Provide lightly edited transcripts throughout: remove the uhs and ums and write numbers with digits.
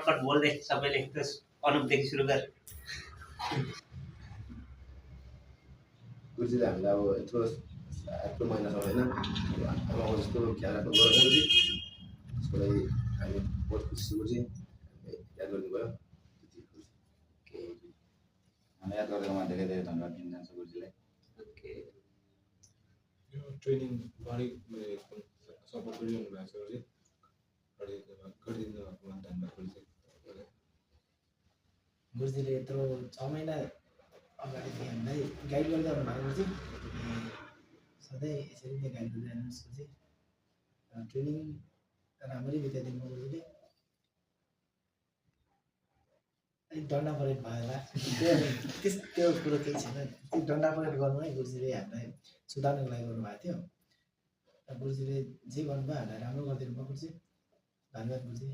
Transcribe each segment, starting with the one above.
Cut बोल्दै सबैले अनुपदेखि सुरु गर। गुरुजीले हामीलाई अब यत्रो महिनासम्म होइन अब जस्तो ख्याल राख्नु गयो गुरुजी, त्यसको लागि हामी बहुत खुसी छु गुरुजी, याद गर्नुभयो। हामीलाई याद गरिदिएकोमा धेरै धेरै धन्यवाद दिन चाहन्छु गुरुजीलाई। यो ट्रेनिङ सपोर्ट गरिरहनु भएको छ गुरुजी, गरिदिनु भएकोमा धन्यवाद गुरुजी। गुरुजीले यत्रो 6 महिना अगाडिदेखि हामीलाई गाइड गर्दै आउनुभएको गुरुजी, सधैँ यसरी नै गाइड गर्दै आउनुहोस् गुरुजी। ट्रेनिङ राम्ररी बिताइदिनु भयो गुरुजीले। अलिक डन्डा परेड भयो होला, त्यो कुरो केही छैन। त्यो डन्डा परेड गर्नु है गुरुजीले हामीलाई सुधार्नुको लागि गर्नुभएको थियो। गुरुजीले जे गर्नुभयो हामीलाई राम्रो गरिदिनु भयो गुरुजी, धन्यवाद गुरुजी।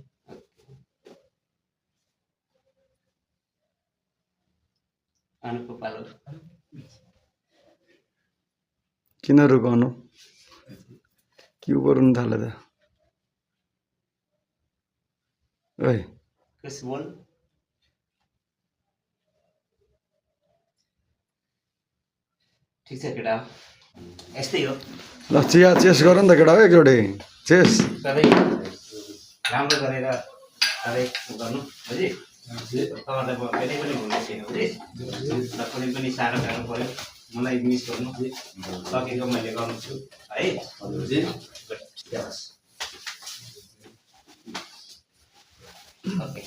अनुपको पालो। किन रुकाउनु, के गर्नु थाल्यो त? ओइ कुछ बोल। ठिक छ केटा, यस्तै हो। ल चिया चेस गर नि त केटा हो, एकचोटि चेस। सधैँ राम्रो गरेर सधैँ गर्नु बुझी। तपाईँलाई म कहिले पनि भुल्ने छैन बुझी। र कुनै पनि साह्रो गाह्रो पऱ्यो मलाई मिस गर्नु, सकेको मैले गर्नु छु है गुरुजी ओके।